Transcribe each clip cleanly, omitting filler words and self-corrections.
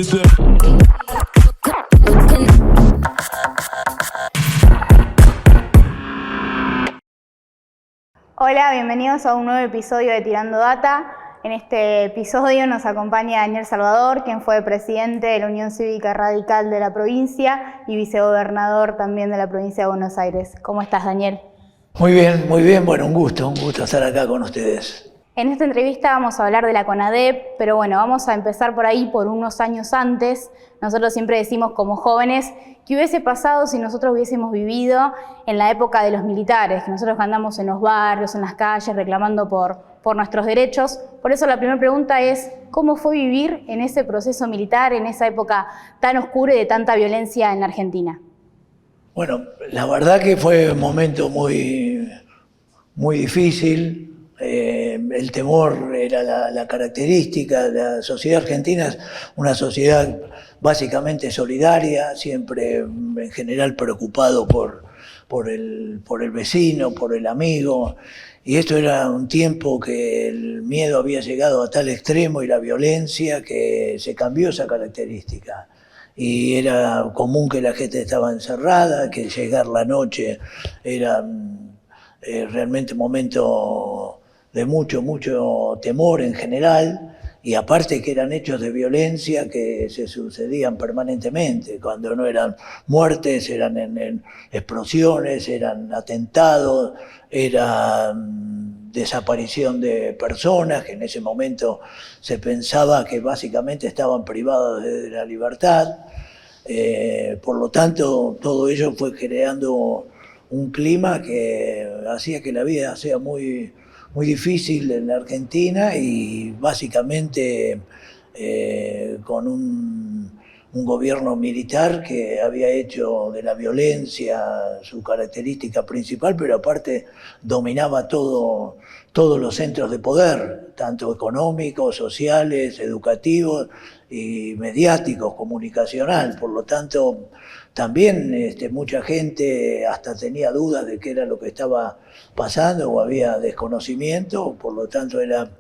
dice. Hola, bienvenidos a un nuevo episodio de Tirando Data. En este episodio nos acompaña Daniel Salvador, quien fue presidente de la Unión Cívica Radical de la provincia y vicegobernador también de la provincia de Buenos Aires. ¿Cómo estás, Daniel? Muy bien, muy bien. Bueno, un gusto estar acá con ustedes. En esta entrevista vamos a hablar de la CONADEP, pero bueno, vamos a empezar por ahí, por unos años antes. Nosotros siempre decimos como jóvenes, ¿qué hubiese pasado si nosotros hubiésemos vivido en la época de los militares? Que nosotros andamos en los barrios, en las calles, reclamando por nuestros derechos. Por eso la primera pregunta es, ¿cómo fue vivir en ese proceso militar, en esa época tan oscura y de tanta violencia en la Argentina? Bueno, la verdad que fue un momento muy difícil. El temor era la característica. La sociedad argentina es una sociedad básicamente solidaria, siempre en general preocupado por el vecino, por el amigo. Y esto era un tiempo que el miedo había llegado a tal extremo y la violencia que se cambió esa característica. Y era común que la gente estaba encerrada, que llegar la noche era realmente un momento de mucho temor en general, y aparte que eran hechos de violencia que se sucedían permanentemente. Cuando no eran muertes, eran en explosiones, eran atentados, era desaparición de personas que en ese momento se pensaba que básicamente estaban privados de la libertad. Por lo tanto, todo ello fue creando un clima que hacía que la vida sea muy difícil en la Argentina, y básicamente con un gobierno militar que había hecho de la violencia su característica principal, pero aparte dominaba todos los centros de poder, tanto económicos, sociales, educativos y mediáticos, comunicacional. Por lo tanto, también mucha gente hasta tenía dudas de qué era lo que estaba pasando, o había desconocimiento. Por lo tanto era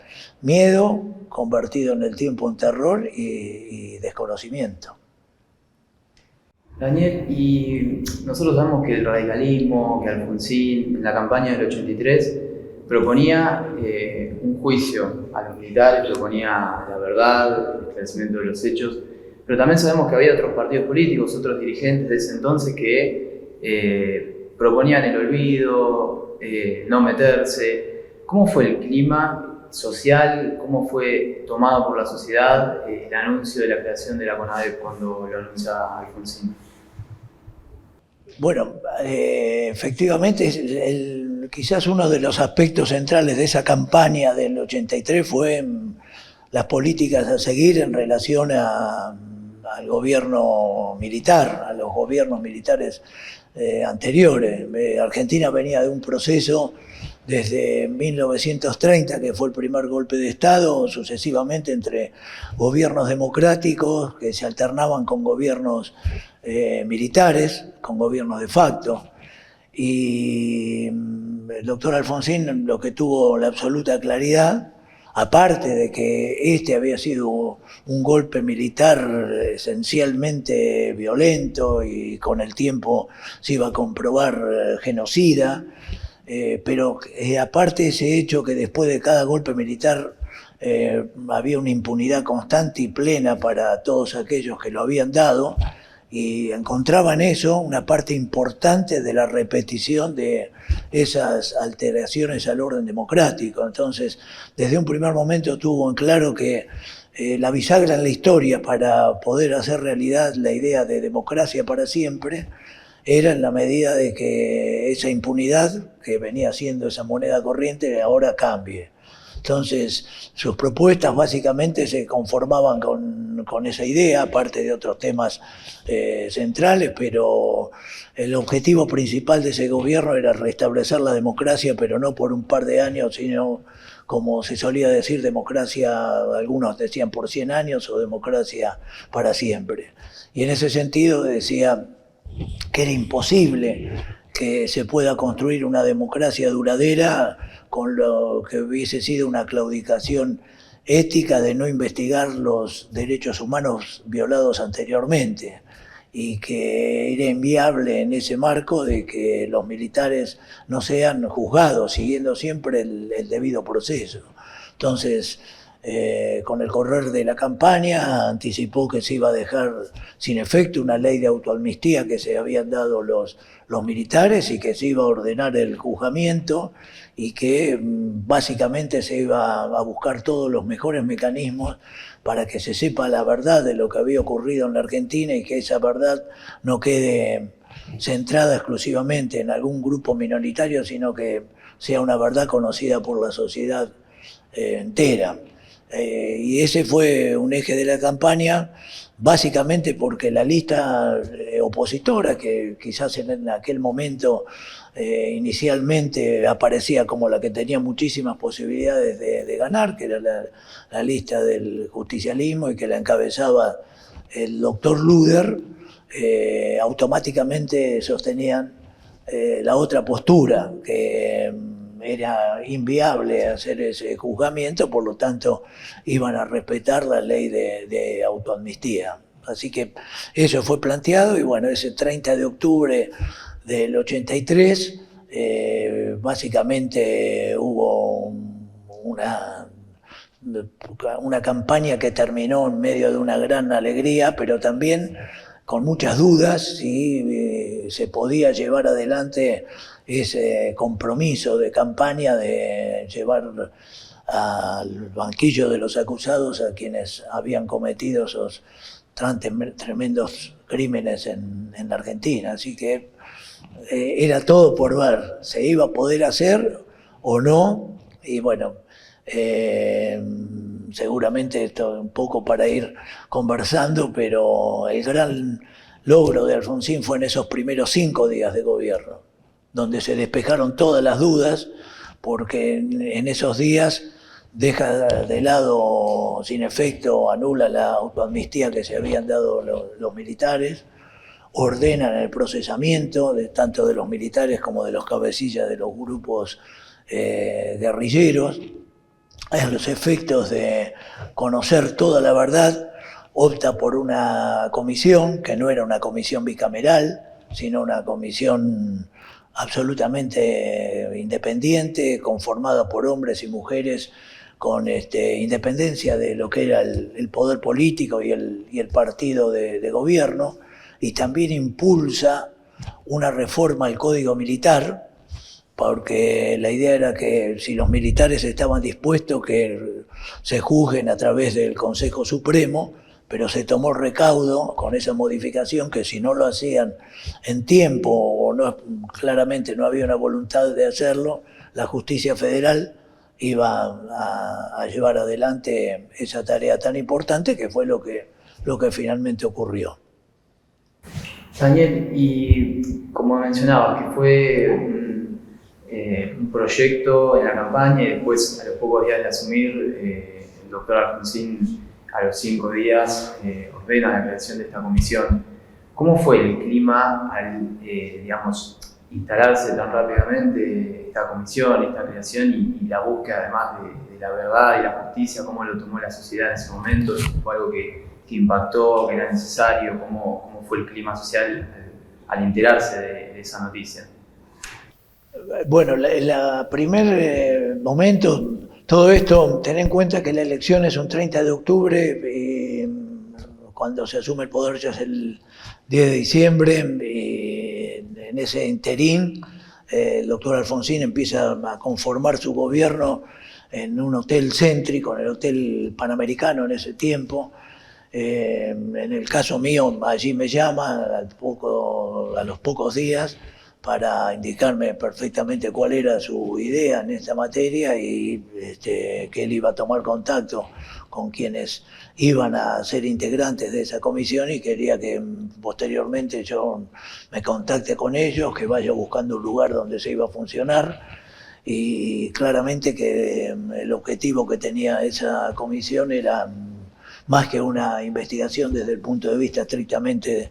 miedo convertido en el tiempo en terror y desconocimiento. Daniel, y nosotros sabemos que el radicalismo, que Alfonsín en la campaña del 83 proponía un juicio a los militares, proponía la verdad, el esclarecimiento de los hechos, pero también sabemos que había otros partidos políticos, otros dirigentes de ese entonces que proponían el olvido, no meterse. ¿Cómo fue el clima social? ¿Cómo fue tomado por la sociedad el anuncio de la creación de la CONADEP cuando lo anuncia Alfonsín? Bueno, efectivamente, quizás uno de los aspectos centrales de esa campaña del 83 fue las políticas a seguir en relación al gobierno militar, a los gobiernos militares anteriores. Argentina venía de un proceso desde 1930, que fue el primer golpe de Estado, sucesivamente entre gobiernos democráticos que se alternaban con gobiernos militares, con gobiernos de facto. Y el doctor Alfonsín lo que tuvo la absoluta claridad, aparte de que había sido un golpe militar esencialmente violento y con el tiempo se iba a comprobar genocida, pero aparte de ese hecho que después de cada golpe militar había una impunidad constante y plena para todos aquellos que lo habían dado, y encontraba en eso una parte importante de la repetición de esas alteraciones al orden democrático. Entonces, desde un primer momento tuvo en claro que la bisagra en la historia para poder hacer realidad la idea de democracia para siempre era en la medida de que esa impunidad que venía siendo esa moneda corriente ahora cambie. Entonces, sus propuestas básicamente se conformaban con esa idea, aparte de otros temas centrales, pero el objetivo principal de ese gobierno era restablecer la democracia, pero no por un par de años, sino, como se solía decir, democracia, algunos decían por 100 años, o democracia para siempre. Y en ese sentido decía que era imposible que se pueda construir una democracia duradera con lo que hubiese sido una claudicación ética de no investigar los derechos humanos violados anteriormente, y que era inviable en ese marco de que los militares no sean juzgados, siguiendo siempre el debido proceso. Entonces, con el correr de la campaña, anticipó que se iba a dejar sin efecto una ley de autoamnistía que se habían dado los militares, y que se iba a ordenar el juzgamiento, y que básicamente se iba a buscar todos los mejores mecanismos para que se sepa la verdad de lo que había ocurrido en la Argentina, y que esa verdad no quede centrada exclusivamente en algún grupo minoritario, sino que sea una verdad conocida por la sociedad entera. Y ese fue un eje de la campaña, básicamente porque la lista opositora, que quizás en aquel momento inicialmente aparecía como la que tenía muchísimas posibilidades de ganar, que era la lista del justicialismo, y que la encabezaba el doctor Luder, automáticamente sostenían la otra postura, que era inviable hacer ese juzgamiento, por lo tanto iban a respetar la ley de autoamnistía. Así que eso fue planteado, y bueno, ese 30 de octubre del 83, básicamente hubo una campaña que terminó en medio de una gran alegría, pero también con muchas dudas si se podía llevar adelante ese compromiso de campaña de llevar al banquillo de los acusados a quienes habían cometido esos tremendos crímenes en la Argentina. Así que era todo por ver, se iba a poder hacer o no, y bueno, seguramente esto un poco para ir conversando, pero el gran logro de Alfonsín fue en esos primeros 5 días de gobierno, donde se despejaron todas las dudas, porque en esos días deja de lado, sin efecto, anula la autoamnistía que se habían dado los militares, ordenan el procesamiento tanto de los militares como de los cabecillas de los grupos guerrilleros. A los efectos de conocer toda la verdad, opta por una comisión, que no era una comisión bicameral, sino una comisión absolutamente independiente, conformada por hombres y mujeres con independencia de lo que era el poder político y el partido de gobierno, y también impulsa una reforma al Código Militar, porque la idea era que si los militares estaban dispuestos que se juzguen a través del Consejo Supremo, pero se tomó recaudo con esa modificación que si no lo hacían en tiempo o no, claramente no había una voluntad de hacerlo, la justicia federal iba a llevar adelante esa tarea tan importante, que fue lo que finalmente ocurrió. Daniel, y como mencionabas, que fue un proyecto en la campaña, y después, a los pocos días de asumir, el doctor Alfonsín, a los 5 días, ordena la creación de esta comisión. ¿Cómo fue el clima al, instalarse tan rápidamente esta comisión, esta creación y la búsqueda además de la verdad y la justicia? ¿Cómo lo tomó la sociedad en ese momento? ¿Fue algo que impactó, que era necesario? ¿Cómo fue el clima social al enterarse de esa noticia? Bueno, el primer momento, todo esto, ten en cuenta que la elección es un 30 de octubre, y cuando se asume el poder ya es el 10 de diciembre, y en ese interín el doctor Alfonsín empieza a conformar su gobierno en un hotel céntrico, en el Hotel Panamericano en ese tiempo. En el caso mío, allí me llama a los pocos días para indicarme perfectamente cuál era su idea en esta materia, y que él iba a tomar contacto con quienes iban a ser integrantes de esa comisión, y quería que posteriormente yo me contacte con ellos, que vaya buscando un lugar donde se iba a funcionar, y claramente que el objetivo que tenía esa comisión era más que una investigación desde el punto de vista estrictamente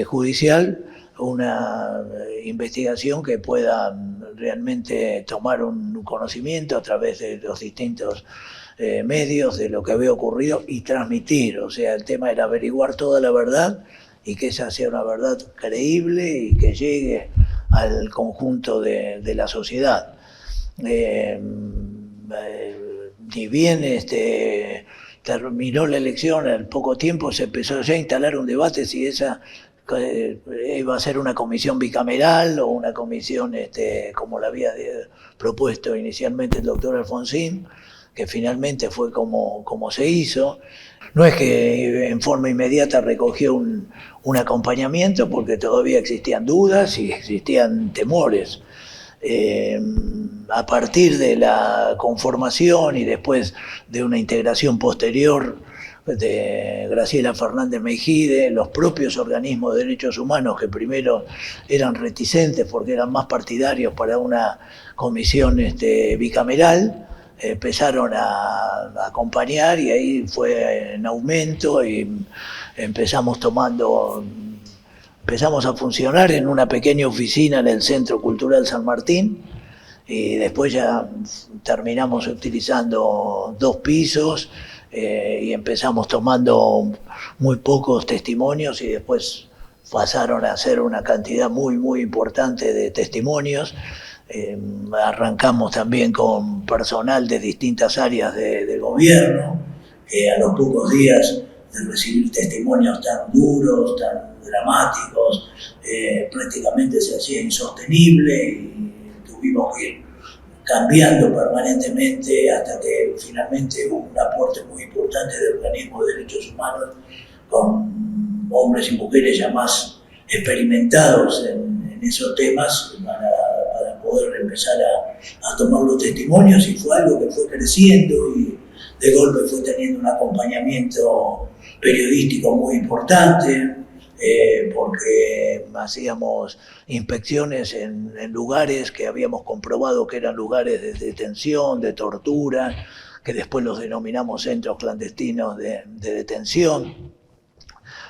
judicial, una investigación que pueda realmente tomar un conocimiento a través de los distintos medios de lo que había ocurrido y transmitir. O sea, el tema era averiguar toda la verdad y que esa sea una verdad creíble y que llegue al conjunto de la sociedad. Ni bien terminó la elección, al poco tiempo se empezó ya a instalar un debate si esa iba a ser una comisión bicameral o una comisión como la había propuesto inicialmente el doctor Alfonsín, que finalmente fue como se hizo. No es que en forma inmediata recogió un acompañamiento, porque todavía existían dudas y existían temores. A partir de la conformación y después de una integración posterior de Graciela Fernández Meijide, los propios organismos de derechos humanos, que primero eran reticentes porque eran más partidarios para una comisión bicameral, empezaron a acompañar, y ahí fue en aumento y empezamos a funcionar en una pequeña oficina en el Centro Cultural San Martín, y después ya terminamos utilizando 2 pisos y empezamos tomando muy pocos testimonios, y después pasaron a ser una cantidad muy, muy importante de testimonios. Arrancamos también con personal de distintas áreas del gobierno, que a los pocos días de recibir testimonios tan duros, tan dramáticos, prácticamente se hacía insostenible y tuvimos que ir cambiando permanentemente hasta que finalmente hubo un aporte muy importante de organismos de derechos humanos con hombres y mujeres ya más experimentados en esos temas para poder empezar a tomar los testimonios, y fue algo que fue creciendo y de golpe fue teniendo un acompañamiento periodístico muy importante, porque hacíamos inspecciones en lugares que habíamos comprobado que eran lugares de detención, de tortura, que después los denominamos centros clandestinos de detención,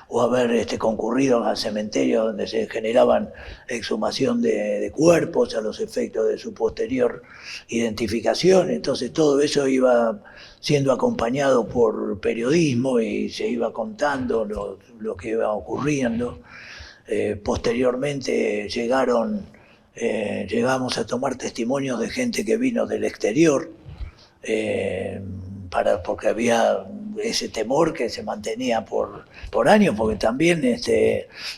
o haber concurrido al cementerio donde se generaban exhumación de cuerpos a los efectos de su posterior identificación. Entonces todo eso iba siendo acompañado por periodismo y se iba contando lo que iba ocurriendo. Posteriormente llegamos a tomar testimonios de gente que vino del exterior, porque había ese temor que se mantenía por años, porque también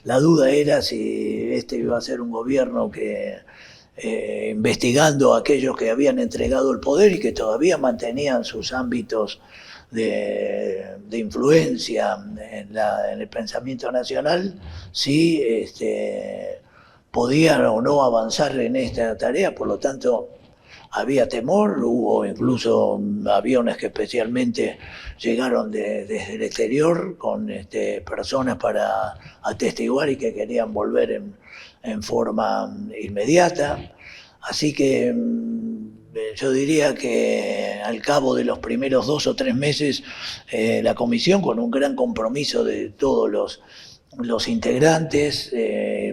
la duda era si iba a ser un gobierno que investigando a aquellos que habían entregado el poder y que todavía mantenían sus ámbitos de influencia en el pensamiento nacional, si podían o no avanzar en esta tarea. Por lo tanto, había temor, hubo incluso aviones que especialmente llegaron desde el exterior con personas para atestiguar y que querían volver en forma inmediata. Así que yo diría que al cabo de los primeros 2 o 3 meses, la comisión, con un gran compromiso de todos los integrantes,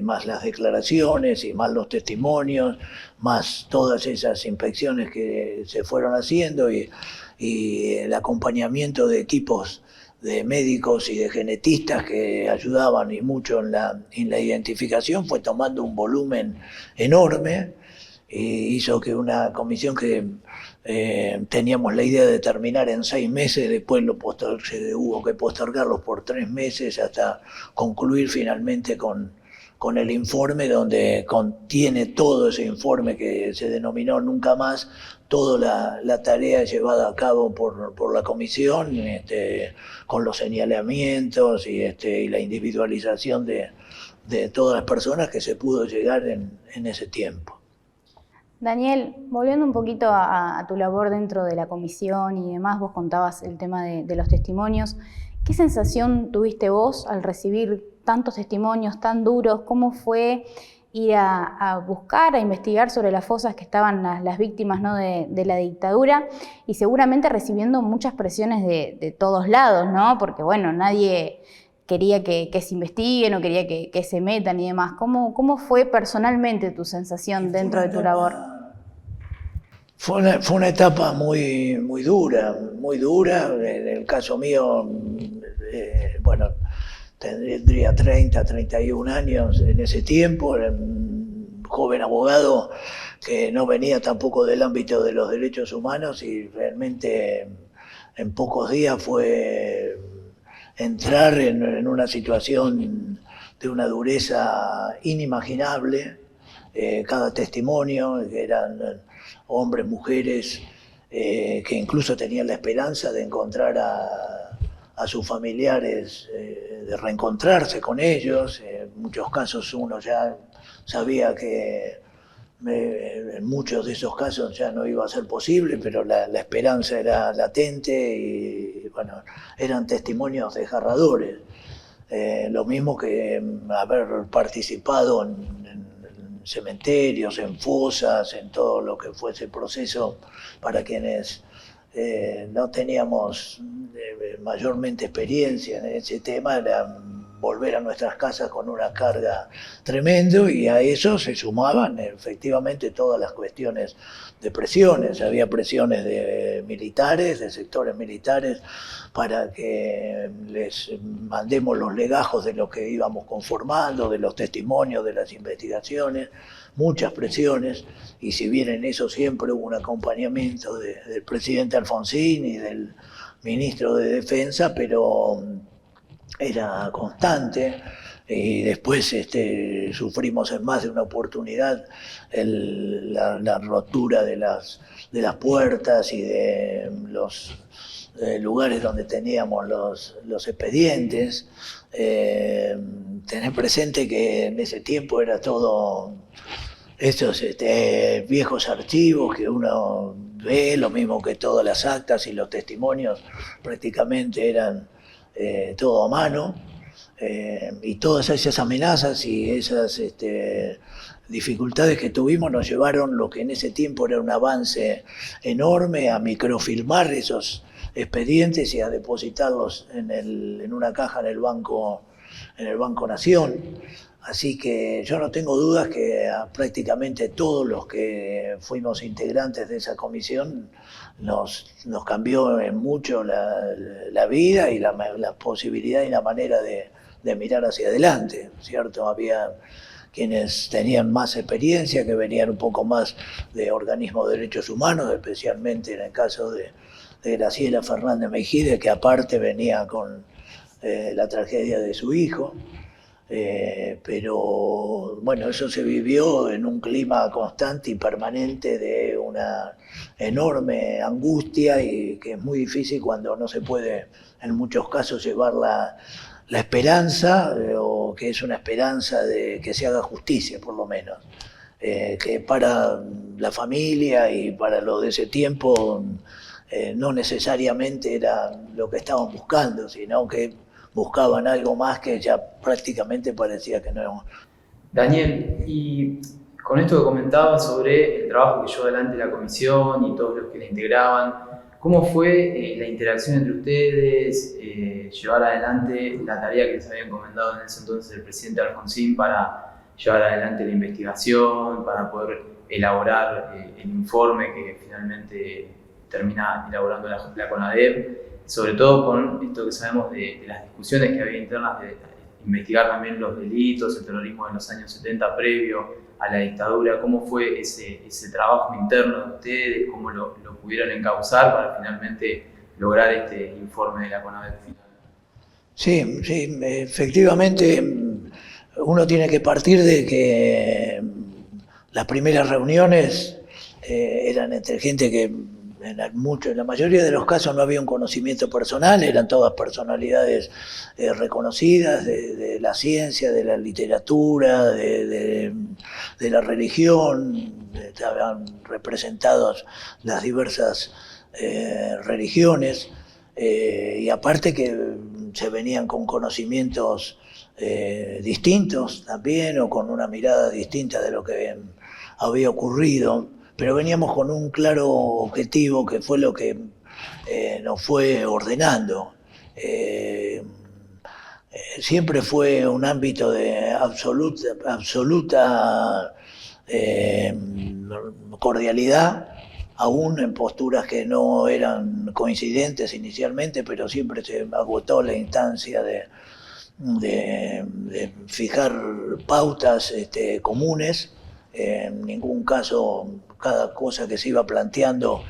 más las declaraciones y más los testimonios, más todas esas inspecciones que se fueron haciendo y el acompañamiento de equipos de médicos y de genetistas que ayudaban y mucho en la identificación, fue tomando un volumen enorme, y hizo que una comisión que teníamos la idea de terminar en 6 meses, después se hubo que postergarlos por 3 meses hasta concluir finalmente con el informe, donde contiene todo ese informe que se denominó Nunca Más, toda la tarea llevada a cabo por la comisión, con los señalamientos y la individualización de todas las personas que se pudo llegar en ese tiempo. Daniel, volviendo un poquito a tu labor dentro de la comisión y demás, vos contabas el tema de los testimonios. ¿Qué sensación tuviste vos al recibir tantos testimonios tan duros? ¿Cómo fue ir a buscar, a investigar sobre las fosas que estaban las víctimas, ¿no?, de la dictadura? Y seguramente recibiendo muchas presiones de todos lados, ¿no? Porque bueno, nadie quería que se investiguen o quería que se metan y demás. ¿Cómo fue personalmente tu sensación dentro de tu labor? Fue una etapa muy dura, muy dura. En el caso mío, bueno, tendría 30, 31 años en ese tiempo, era un joven abogado que no venía tampoco del ámbito de los derechos humanos y realmente en pocos días fue entrar en una situación de una dureza inimaginable. Cada testimonio, que eran hombres, mujeres, que incluso tenían la esperanza de encontrar a sus familiares, de reencontrarse con ellos. En muchos casos uno ya sabía que en muchos de esos casos ya no iba a ser posible, pero la esperanza era latente y bueno, eran testimonios desgarradores. Lo mismo que haber participado en cementerios, en fosas, en todo lo que fue ese proceso para quienes no teníamos mayormente experiencia en ese tema, era volver a nuestras casas con una carga tremenda y a eso se sumaban efectivamente todas las cuestiones de presiones. Había presiones de militares, de sectores militares, para que les mandemos los legajos de lo que íbamos conformando, de los testimonios, de las investigaciones, muchas presiones, y si bien en eso siempre hubo un acompañamiento del presidente Alfonsín y del ministro de Defensa, pero era constante. Y después sufrimos en más de una oportunidad la rotura de las puertas y de los lugares donde teníamos los expedientes. Tener presente que en ese tiempo era todo estos viejos archivos que uno ve, lo mismo que todas las actas y los testimonios prácticamente eran todo a mano. Y todas esas amenazas y esas dificultades que tuvimos nos llevaron lo que en ese tiempo era un avance enorme a microfilmar esos expedientes y a depositarlos en una caja en el Banco Nación. Así que yo no tengo dudas que a prácticamente todos los que fuimos integrantes de esa comisión nos cambió en mucho la vida y la posibilidad y la manera de mirar hacia adelante, ¿cierto? Había quienes tenían más experiencia, que venían un poco más de organismos de derechos humanos, especialmente en el caso de Graciela Fernández Mejide, que aparte venía con la tragedia de su hijo. Pero bueno, eso se vivió en un clima constante y permanente de una enorme angustia y que es muy difícil cuando no se puede en muchos casos llevar la esperanza, o que es una esperanza de que se haga justicia por lo menos, que para la familia y para lo de ese tiempo no necesariamente era lo que estaban buscando, sino que buscaban algo más que ya prácticamente parecía que no. Daniel, y con esto que comentabas sobre el trabajo que llevó adelante la comisión y todos los que la integraban, ¿cómo fue la interacción entre ustedes, llevar adelante la tarea que les había encomendado en ese entonces el presidente Alfonsín para llevar adelante la investigación, para poder elaborar el informe que finalmente termina elaborando la CONADEP? Sobre todo con esto que sabemos de las discusiones que había internas de investigar también los delitos, el terrorismo de los años 70 previo a la dictadura. ¿Cómo fue ese trabajo interno de ustedes? ¿Cómo lo pudieron encauzar para finalmente lograr este informe de la CONADEP final? Sí, efectivamente uno tiene que partir de que las primeras reuniones eran entre gente que en la mayoría de los casos no había un conocimiento personal, eran todas personalidades reconocidas de la ciencia, de la literatura, de la religión, estaban representadas las diversas religiones, y aparte que se venían con conocimientos distintos también, o con una mirada distinta de lo que había ocurrido. Pero veníamos con un claro objetivo que fue lo que nos fue ordenando. Siempre fue un ámbito de absoluta cordialidad, aún en posturas que no eran coincidentes inicialmente, pero siempre se agotó la instancia de fijar pautas comunes. En ningún caso, cada cosa que se iba planteando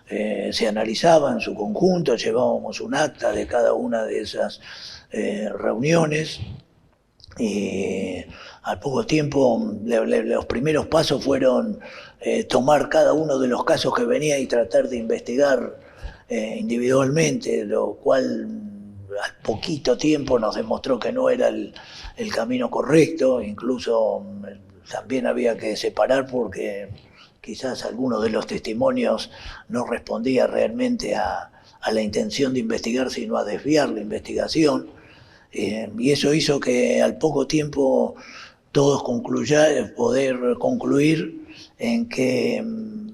se analizaba en su conjunto, llevábamos un acta de cada una de esas reuniones. Y al poco tiempo, los primeros pasos fueron tomar cada uno de los casos que venía y tratar de investigar individualmente, lo cual al poquito tiempo nos demostró que no era el camino correcto. Incluso también había que separar porque quizás alguno de los testimonios no respondía realmente a la intención de investigar, sino a desviar la investigación. Y eso hizo que al poco tiempo todos poder concluir en que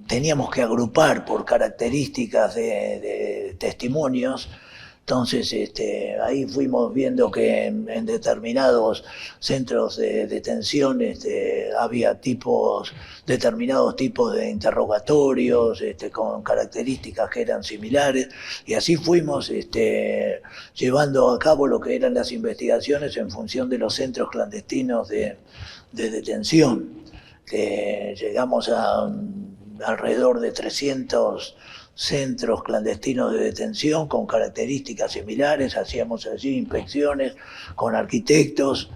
teníamos que agrupar por características de testimonios. Entonces ahí fuimos viendo que en determinados centros de detención había determinados tipos de interrogatorios con características que eran similares, y así fuimos llevando a cabo lo que eran las investigaciones en función de los centros clandestinos de detención, que llegamos a alrededor de 300 centros clandestinos de detención con características similares. Hacíamos allí inspecciones con arquitectos,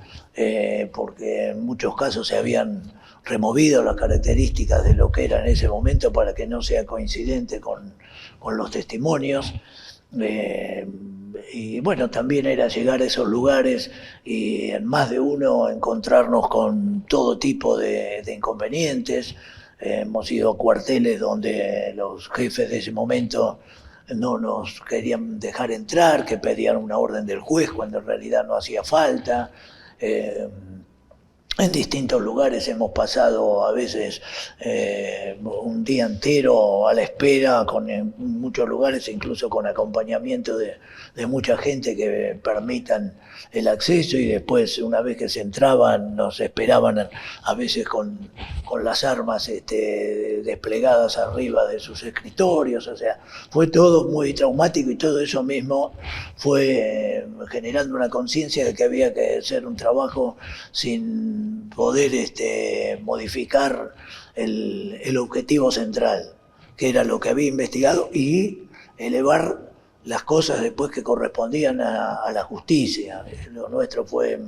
porque en muchos casos se habían removido las características de lo que era en ese momento para que no sea coincidente con los testimonios. Y bueno, también era llegar a esos lugares y en más de uno encontrarnos con todo tipo de inconvenientes. Hemos ido a cuarteles donde los jefes de ese momento no nos querían dejar entrar, que pedían una orden del juez cuando en realidad no hacía falta. En distintos lugares hemos pasado a veces un día entero a la espera, en muchos lugares incluso con acompañamiento de mucha gente que permitan el acceso, y después una vez que se entraban nos esperaban a veces con las armas desplegadas arriba de sus escritorios. O sea, fue todo muy traumático, y todo eso mismo fue generando una conciencia de que había que hacer un trabajo sin poder modificar el objetivo central, que era lo que había investigado, y elevar las cosas después que correspondían a la justicia. Lo nuestro fue,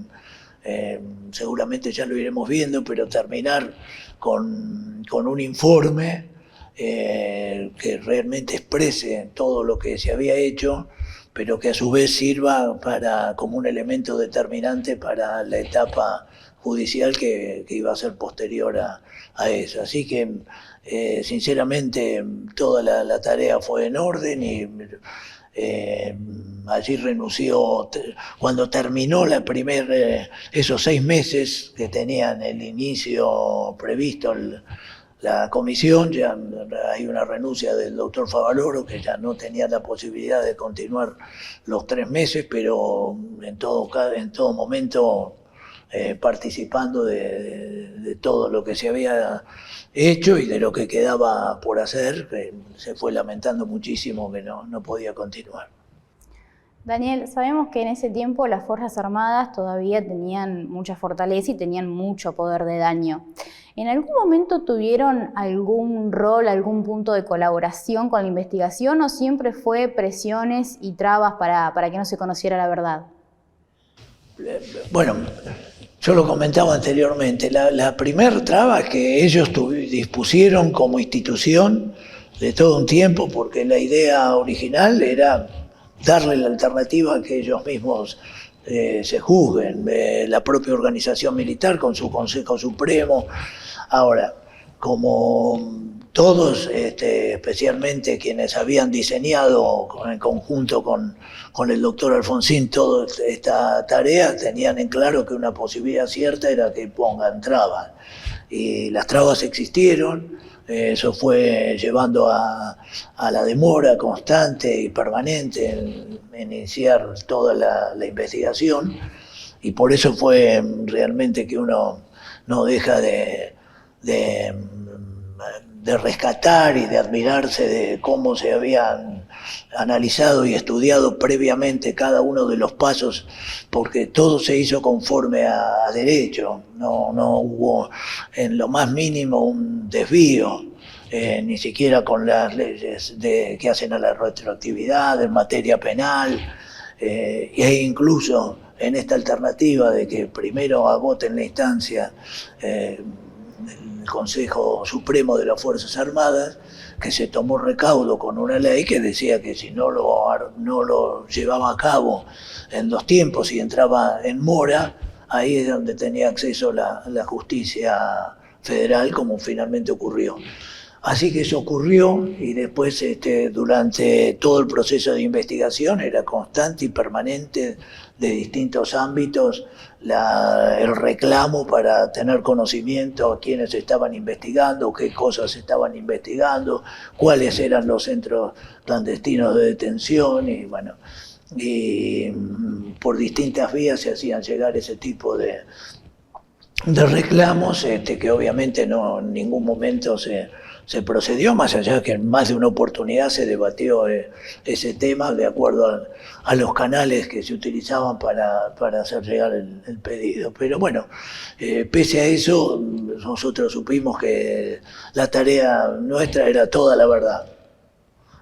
seguramente ya lo iremos viendo, pero terminar con un informe que realmente exprese todo lo que se había hecho, pero que a su vez sirva como un elemento determinante para la etapa judicial que iba a ser posterior a eso. Así que sinceramente toda la tarea fue en orden, y allí renunció cuando terminó esos 6 meses que tenían el inicio previsto la comisión. Ya hay una renuncia del doctor Favaloro, que ya no tenía la posibilidad de continuar los 3 meses, pero en todo momento participando de todo lo que se había hecho y de lo que quedaba por hacer. Se fue lamentando muchísimo que no podía continuar. Daniel, sabemos que en ese tiempo las Fuerzas Armadas todavía tenían mucha fortaleza y tenían mucho poder de daño. ¿En algún momento tuvieron algún rol, algún punto de colaboración con la investigación, o siempre fue presiones y trabas para que no se conociera la verdad? Bueno, yo lo comentaba anteriormente, la primer traba es que ellos dispusieron como institución de todo un tiempo, porque la idea original era darle la alternativa a que ellos mismos se juzguen, la propia organización militar con su Consejo Supremo. Ahora, como todos, especialmente quienes habían diseñado en conjunto con el doctor Alfonsín toda esta tarea, tenían en claro que una posibilidad cierta era que pongan trabas. Y las trabas existieron. Eso fue llevando a la demora constante y permanente en iniciar toda la investigación, y por eso fue realmente que uno no deja de de rescatar y de admirarse de cómo se habían analizado y estudiado previamente cada uno de los pasos, porque todo se hizo conforme a derecho, no hubo en lo más mínimo un desvío, ni siquiera con las leyes que hacen a la retroactividad en materia penal, e incluso en esta alternativa de que primero agoten la instancia el Consejo Supremo de las Fuerzas Armadas, que se tomó recaudo con una ley que decía que si no lo llevaba a cabo en los tiempos y entraba en mora, ahí es donde tenía acceso la justicia federal, como finalmente ocurrió. Así que eso ocurrió y después durante todo el proceso de investigación era constante y permanente de distintos ámbitos el reclamo para tener conocimiento a quiénes estaban investigando, qué cosas estaban investigando, cuáles eran los centros clandestinos de detención y por distintas vías se hacían llegar ese tipo de reclamos que obviamente no en ningún momento se procedió, más allá de que en más de una oportunidad se debatió ese tema de acuerdo a los canales que se utilizaban para hacer llegar el pedido. Pero bueno, pese a eso, nosotros supimos que la tarea nuestra era toda la verdad.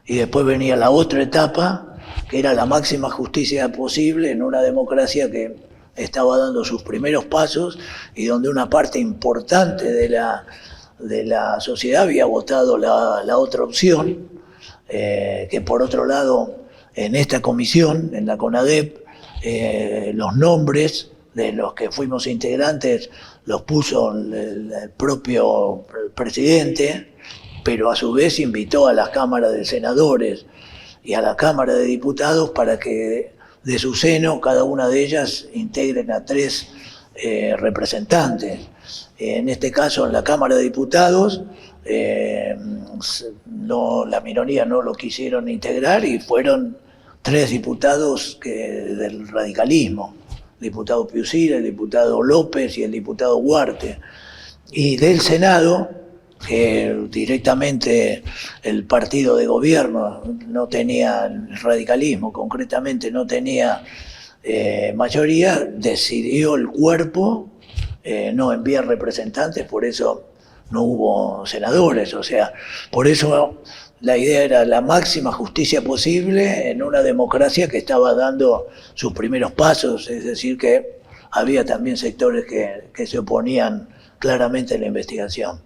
Y después venía la otra etapa, que era la máxima justicia posible en una democracia que estaba dando sus primeros pasos y donde una parte importante de la sociedad había votado la otra opción, que por otro lado en esta comisión, en la CONADEP, los nombres de los que fuimos integrantes los puso el propio presidente, pero a su vez invitó a las cámaras de senadores y a la Cámara de Diputados para que de su seno cada una de ellas integren a 3 representantes. En este caso, en la Cámara de Diputados, la minoría no lo quisieron integrar y fueron 3 diputados del radicalismo, el diputado Piusira, el diputado López y el diputado Huarte. Y del Senado, que directamente el partido de gobierno no tenía, el radicalismo concretamente no tenía mayoría, decidió el cuerpo no enviar representantes, por eso no hubo senadores, o sea, por eso la idea era la máxima justicia posible en una democracia que estaba dando sus primeros pasos, es decir que había también sectores que se oponían claramente a la investigación.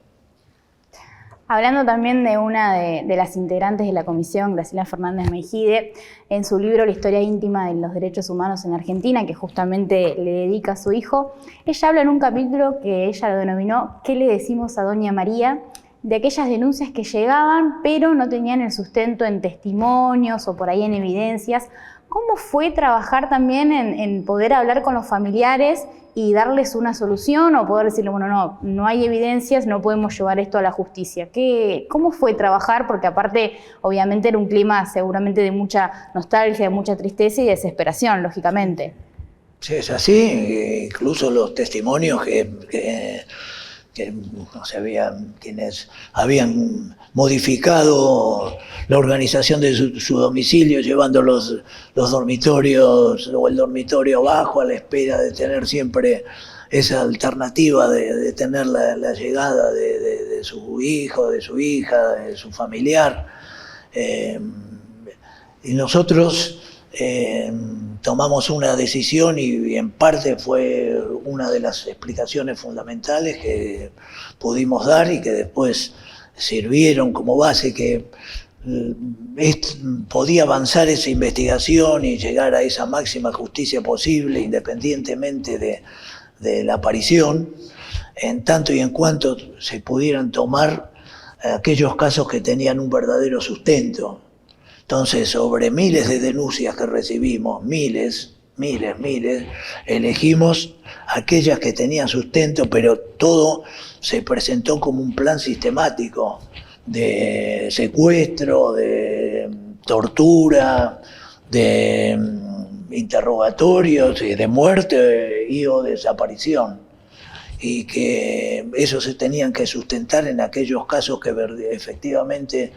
Hablando también de una de las integrantes de la comisión, Graciela Fernández Meijide, en su libro La historia íntima de los derechos humanos en Argentina, que justamente le dedica a su hijo, ella habla en un capítulo que ella lo denominó ¿Qué le decimos a Doña María?, de aquellas denuncias que llegaban pero no tenían el sustento en testimonios o por ahí en evidencias. ¿Cómo fue trabajar también en poder hablar con los familiares y darles una solución o poder decirle, bueno, no hay evidencias, no podemos llevar esto a la justicia? ¿Cómo fue trabajar? Porque aparte, obviamente, era un clima seguramente de mucha nostalgia, de mucha tristeza y desesperación, lógicamente. Sí, es así. Incluso los testimonios que no se quienes habían modificado la organización de su domicilio, llevando los dormitorios o el dormitorio abajo a la espera de tener siempre esa alternativa de tener la llegada de su hijo, de su hija, de su familiar. Y nosotros tomamos una decisión y en parte fue una de las explicaciones fundamentales que pudimos dar y que después sirvieron como base que podía avanzar esa investigación y llegar a esa máxima justicia posible independientemente de la aparición, en tanto y en cuanto se pudieran tomar aquellos casos que tenían un verdadero sustento. Entonces, sobre miles de denuncias que recibimos, miles, elegimos aquellas que tenían sustento, pero todo se presentó como un plan sistemático de secuestro, de tortura, de interrogatorios, de muerte y o desaparición. y que eso se tenían que sustentar en aquellos casos que efectivamente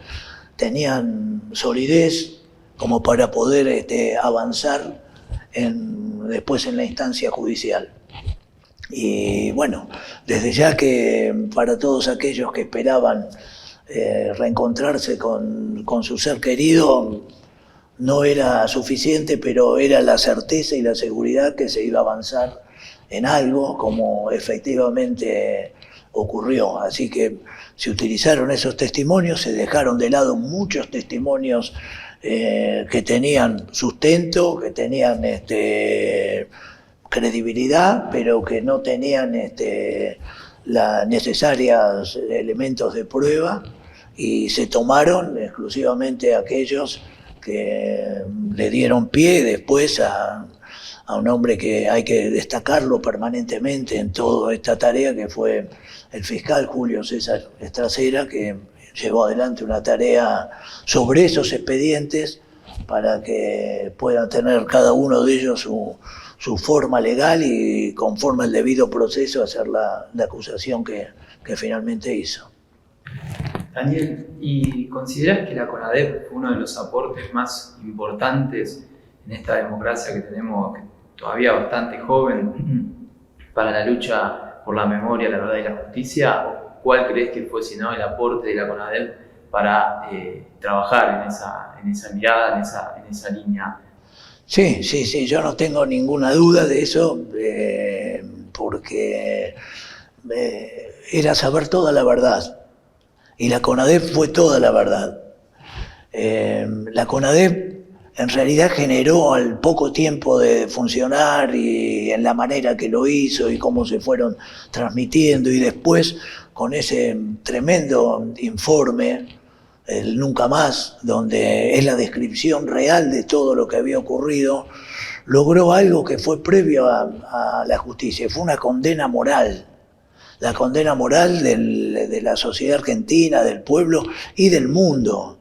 tenían solidez como para poder avanzar después en la instancia judicial. Y bueno, desde ya que para todos aquellos que esperaban reencontrarse con su ser querido, no era suficiente, pero era la certeza y la seguridad que se iba a avanzar en algo, como efectivamente ocurrió. Así que se utilizaron esos testimonios, se dejaron de lado muchos testimonios que tenían sustento, que tenían credibilidad, pero que no tenían los necesarios elementos de prueba, y se tomaron exclusivamente aquellos que le dieron pie después a un hombre que hay que destacarlo permanentemente en toda esta tarea, que fue el fiscal Julio César Estracera, que llevó adelante una tarea sobre esos expedientes para que puedan tener cada uno de ellos su forma legal y conforme al debido proceso hacer la acusación que finalmente hizo. Daniel, ¿y consideras que la CONADEP fue uno de los aportes más importantes en esta democracia que tenemos, que todavía bastante joven, para la lucha por la memoria, la verdad y la justicia? ¿O cuál crees que fue, si no, el aporte de la CONADEP para trabajar en esa mirada, en esa línea? Sí, yo no tengo ninguna duda de eso, porque era saber toda la verdad. Y la CONADEP fue toda la verdad. La CONADEP en realidad generó al poco tiempo de funcionar y en la manera que lo hizo y cómo se fueron transmitiendo, y después con ese tremendo informe, el Nunca Más, donde es la descripción real de todo lo que había ocurrido, logró algo que fue previo a la justicia, fue una condena moral. La condena moral de la sociedad argentina, del pueblo y del mundo,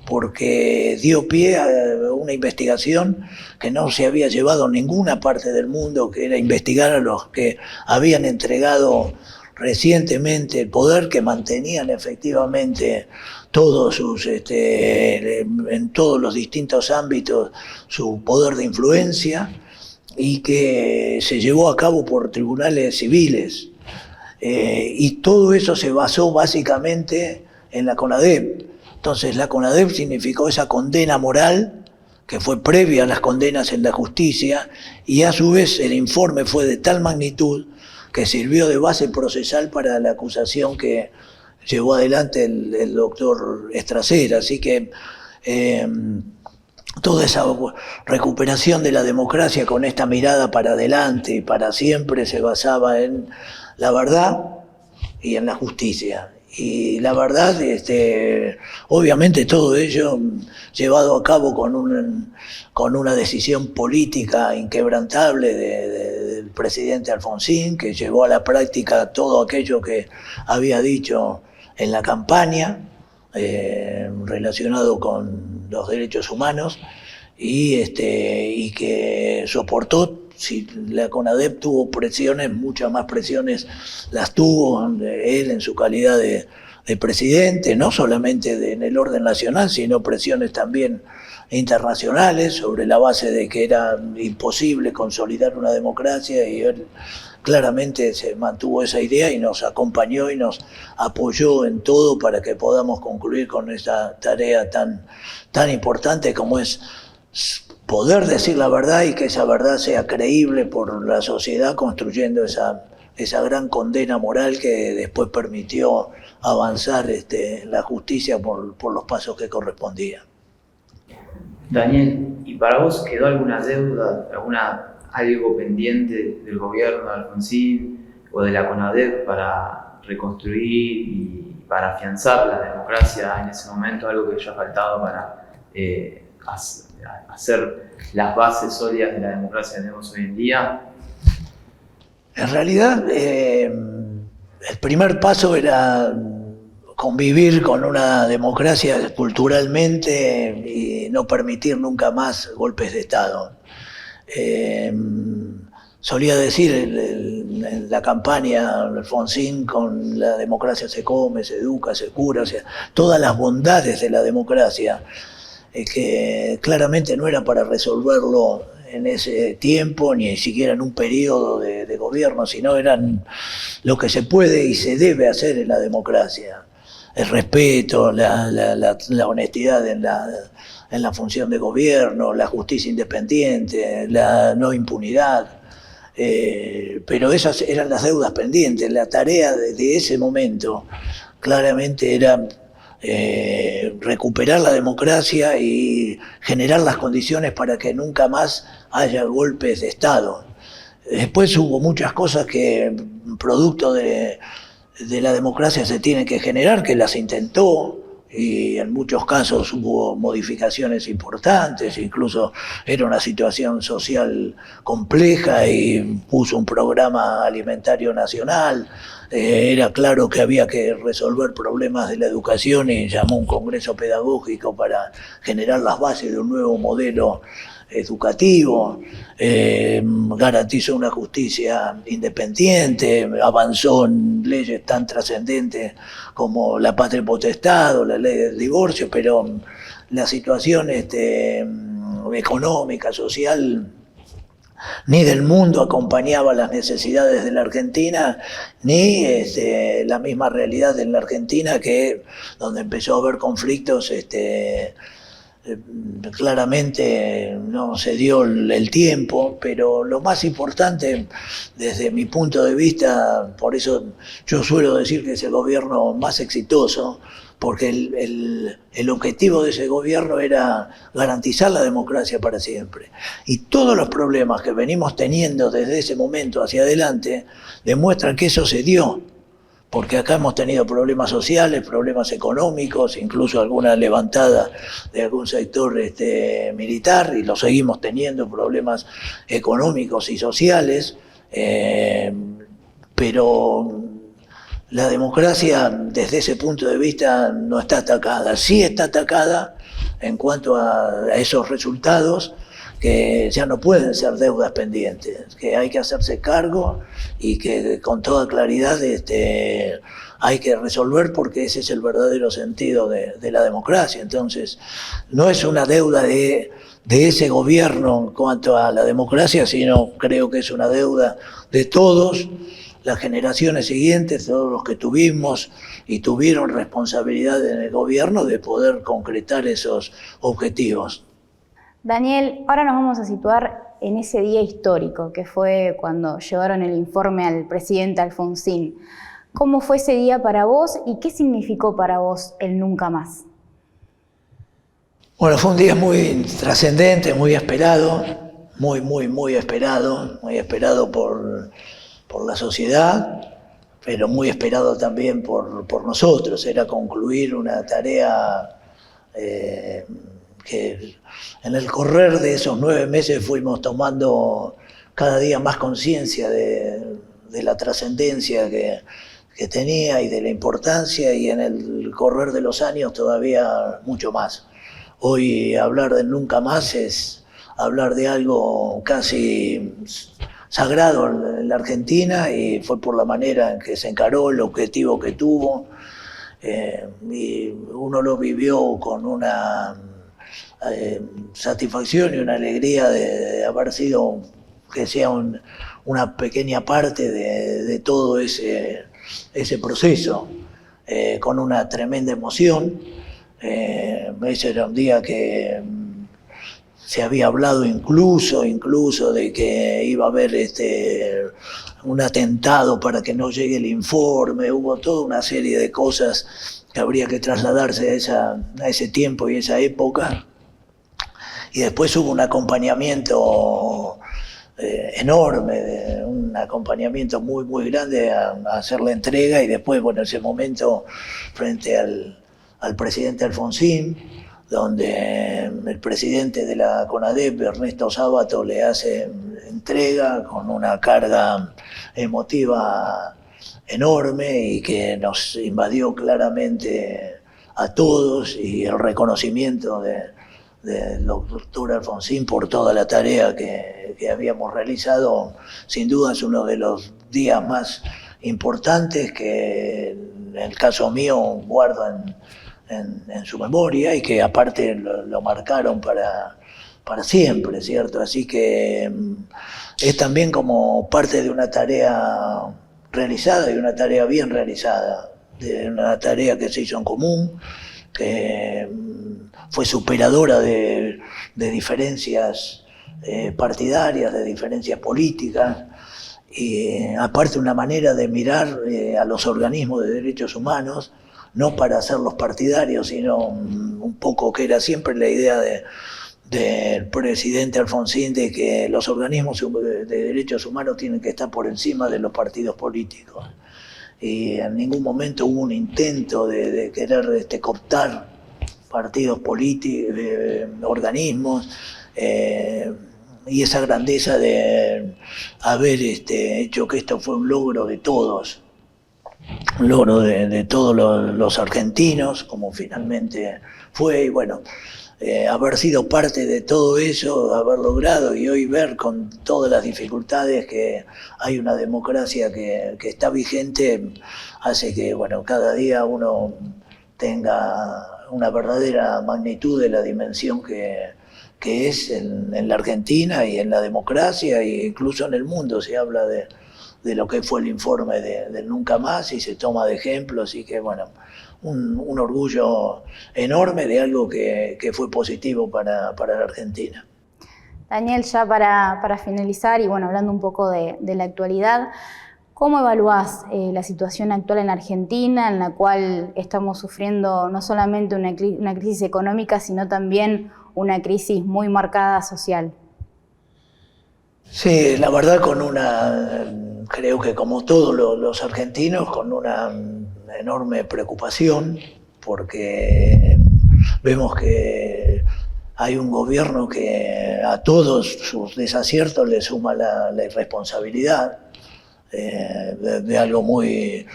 porque dio pie a una investigación que no se había llevado en ninguna parte del mundo, que era investigar a los que habían entregado recientemente el poder, que mantenían efectivamente todos en todos los distintos ámbitos su poder de influencia, y que se llevó a cabo por tribunales civiles. Y todo eso se basó básicamente en la CONADEP. Entonces la CONADEP significó esa condena moral que fue previa a las condenas en la justicia, y a su vez el informe fue de tal magnitud que sirvió de base procesal para la acusación que llevó adelante el doctor Estracera. Así que toda esa recuperación de la democracia con esta mirada para adelante y para siempre se basaba en la verdad y en la justicia. Y la verdad, obviamente todo ello llevado a cabo con una decisión política inquebrantable del presidente Alfonsín, que llevó a la práctica todo aquello que había dicho en la campaña relacionado con los derechos humanos, y que soportó. Si la CONADEP tuvo presiones, muchas más presiones las tuvo él en su calidad de presidente, no solamente en el orden nacional, sino presiones también internacionales, sobre la base de que era imposible consolidar una democracia, y él claramente se mantuvo esa idea y nos acompañó y nos apoyó en todo para que podamos concluir con esta tarea tan importante como es poder decir la verdad, y que esa verdad sea creíble por la sociedad, construyendo esa gran condena moral que después permitió avanzar la justicia por los pasos que correspondían. Daniel, ¿y para vos quedó alguna deuda, algo pendiente del gobierno de Alfonsín o de la CONADEP para reconstruir y para afianzar la democracia en ese momento? Algo que haya faltado para hacer las bases sólidas de la democracia que tenemos hoy en día. En realidad, el primer paso era convivir con una democracia culturalmente y no permitir nunca más golpes de Estado. Solía decir en la campaña Alfonsín con la democracia se come, se educa, se cura, o sea, todas las bondades de la democracia, que claramente no era para resolverlo en ese tiempo, ni siquiera en un periodo de gobierno, sino eran lo que se puede y se debe hacer en la democracia. El respeto, la honestidad en la función de gobierno, la justicia independiente, la no impunidad. Pero esas eran las deudas pendientes. La tarea de ese momento claramente era recuperar la democracia y generar las condiciones para que nunca más haya golpes de Estado. Después hubo muchas cosas que, producto de la democracia, se tienen que generar, que las intentó, y en muchos casos hubo modificaciones importantes, incluso era una situación social compleja y puso un programa alimentario nacional. Era claro que había que resolver problemas de la educación y llamó un congreso pedagógico para generar las bases de un nuevo modelo educativo. Garantizó una justicia independiente, avanzó en leyes tan trascendentes como la patria potestad o la ley del divorcio, pero la situación económica, social, ni del mundo acompañaba las necesidades de la Argentina, ni la misma realidad en la Argentina, que donde empezó a haber conflictos, claramente no se dio el tiempo, pero lo más importante desde mi punto de vista, por eso yo suelo decir que es el gobierno más exitoso, porque el objetivo de ese gobierno era garantizar la democracia para siempre. Y todos los problemas que venimos teniendo desde ese momento hacia adelante demuestran que eso se dio. Porque acá hemos tenido problemas sociales, problemas económicos, incluso alguna levantada de algún sector militar, y lo seguimos teniendo, problemas económicos y sociales, pero la democracia desde ese punto de vista no está atacada. Sí está atacada en cuanto a esos resultados, que ya no pueden ser deudas pendientes, que hay que hacerse cargo y que con toda claridad hay que resolver, porque ese es el verdadero sentido de la democracia. Entonces, no es una deuda de ese gobierno en cuanto a la democracia, sino creo que es una deuda de todos, las generaciones siguientes, todos los que tuvimos y tuvieron responsabilidad en el gobierno, de poder concretar esos objetivos. Daniel, ahora nos vamos a situar en ese día histórico, que fue cuando llevaron el informe al presidente Alfonsín. ¿Cómo fue ese día para vos y qué significó para vos el nunca más? Bueno, fue un día muy trascendente, muy esperado, muy esperado por la sociedad, pero muy esperado también por nosotros. Era concluir una tarea que en el correr de esos 9 meses fuimos tomando cada día más conciencia de la trascendencia que tenía y de la importancia, y en el correr de los años todavía mucho más. Hoy hablar del nunca más es hablar de algo casi sagrado en la Argentina, y fue por la manera en que se encaró, el objetivo que tuvo, y uno lo vivió con una satisfacción y una alegría de haber sido, que sea una pequeña parte de todo ese proceso, con una tremenda emoción. Ese era un día que se había hablado incluso de que iba a haber un atentado para que no llegue el informe. Hubo toda una serie de cosas que habría que trasladarse a ese tiempo y esa época. Y después hubo un acompañamiento enorme, un acompañamiento muy grande a hacer la entrega, y después, bueno, ese momento frente al presidente Alfonsín, donde el presidente de la CONADEP, Ernesto Sábato, le hace entrega con una carga emotiva enorme y que nos invadió claramente a todos, y el reconocimiento del doctor Alfonsín por toda la tarea que habíamos realizado, sin duda es uno de los días más importantes que en el caso mío guardo en su memoria y que aparte lo marcaron para siempre, ¿cierto? Así que es también como parte de una tarea realizada y una tarea bien realizada, de una tarea que se hizo en común, que fue superadora de diferencias partidarias, de diferencias políticas, y aparte una manera de mirar a los organismos de derechos humanos, no para hacerlos partidarios, sino un poco que era siempre la idea del presidente Alfonsín de que los organismos de derechos humanos tienen que estar por encima de los partidos políticos. Y en ningún momento hubo un intento de querer cooptar partidos políticos, organismos, y esa grandeza de haber hecho que esto fue un logro de todos, un logro de todos los argentinos, como finalmente fue, y bueno, haber sido parte de todo eso, haber logrado y hoy ver con todas las dificultades que hay una democracia que está vigente, hace que bueno, cada día uno tenga una verdadera magnitud de la dimensión que es en la Argentina y en la democracia e incluso en el mundo. Se habla de lo que fue el informe del Nunca Más y se toma de ejemplo, así que bueno, un orgullo enorme de algo que fue positivo para la Argentina. Daniel, ya para finalizar y bueno, hablando un poco de la actualidad, ¿cómo evaluás la situación actual en Argentina, en la cual estamos sufriendo no solamente una crisis económica, sino también una crisis muy marcada social? Sí, la verdad creo que como todos los argentinos, con una enorme preocupación, porque vemos que hay un gobierno que a todos sus desaciertos le suma la irresponsabilidad de algo muy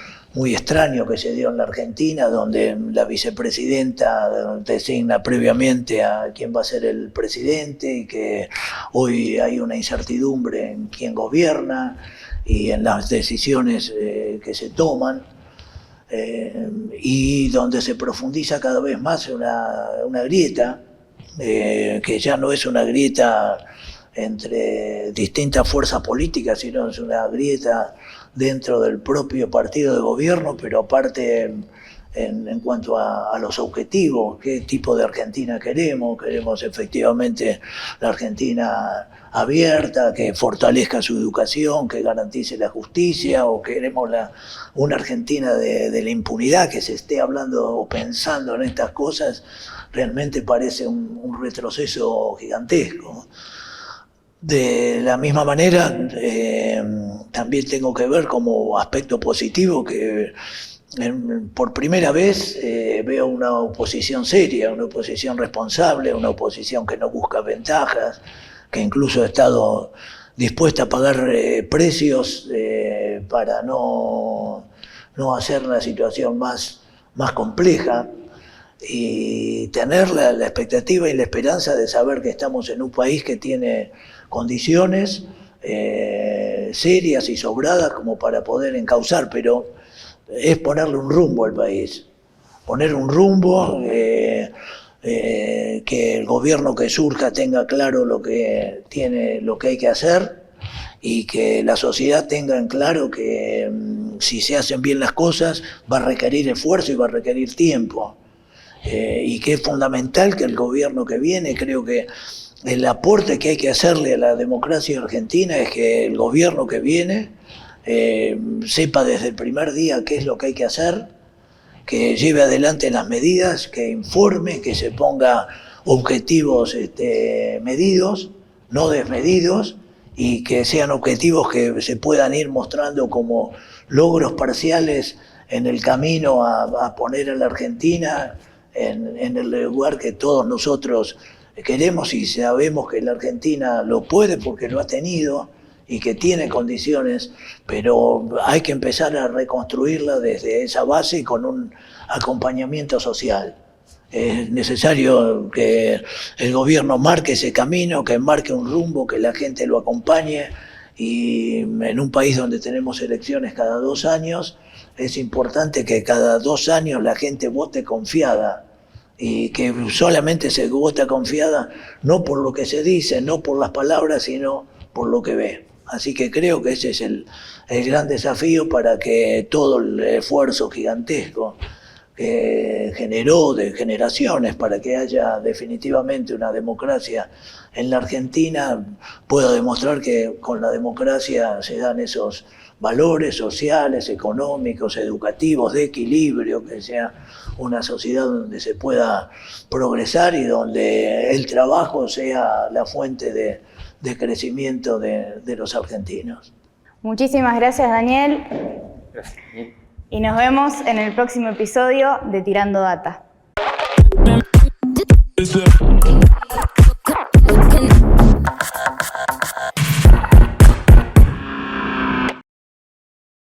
extraño que se dio en la Argentina, donde la vicepresidenta designa previamente a quién va a ser el presidente y que hoy hay una incertidumbre en quién gobierna y en las decisiones que se toman, y donde se profundiza cada vez más una grieta, que ya no es una grieta entre distintas fuerzas políticas, sino es una grieta dentro del propio partido de gobierno, pero aparte en cuanto a los objetivos, qué tipo de Argentina queremos efectivamente la Argentina abierta, que fortalezca su educación, que garantice la justicia, o queremos una Argentina de la impunidad, que se esté hablando o pensando en estas cosas, realmente parece un retroceso gigantesco. De la misma manera, también tengo que ver como aspecto positivo que por primera vez veo una oposición seria, una oposición responsable, una oposición que no busca ventajas, que incluso ha estado dispuesta a pagar precios para no hacer la situación más compleja, y tener la expectativa y la esperanza de saber que estamos en un país que tiene condiciones serias y sobradas como para poder encauzar, pero es ponerle un rumbo al país, poner un rumbo, que el gobierno que surja tenga claro lo que hay que hacer, y que la sociedad tenga en claro que si se hacen bien las cosas va a requerir esfuerzo y va a requerir tiempo, y que es fundamental que el gobierno que viene, creo que el aporte que hay que hacerle a la democracia argentina es que el gobierno que viene sepa desde el primer día qué es lo que hay que hacer, que lleve adelante las medidas, que informe, que se ponga objetivos medidos, no desmedidos, y que sean objetivos que se puedan ir mostrando como logros parciales en el camino a poner a la Argentina en el lugar que todos nosotros queremos, y sabemos que la Argentina lo puede porque lo ha tenido y que tiene condiciones, pero hay que empezar a reconstruirla desde esa base y con un acompañamiento social. Es necesario que el gobierno marque ese camino, que marque un rumbo, que la gente lo acompañe Y en un país donde tenemos elecciones cada 2 años, es importante que cada 2 años la gente vote confiada, y que solamente se vota confiada no por lo que se dice, no por las palabras, sino por lo que ve. Así que creo que ese es el gran desafío para que todo el esfuerzo gigantesco que generó de generaciones para que haya definitivamente una democracia en la Argentina pueda demostrar que con la democracia se dan esos valores sociales, económicos, educativos, de equilibrio, que sea una sociedad donde se pueda progresar y donde el trabajo sea la fuente de crecimiento de los argentinos. Muchísimas gracias, Daniel. Gracias, Daniel. Y nos vemos en el próximo episodio de Tirando Data.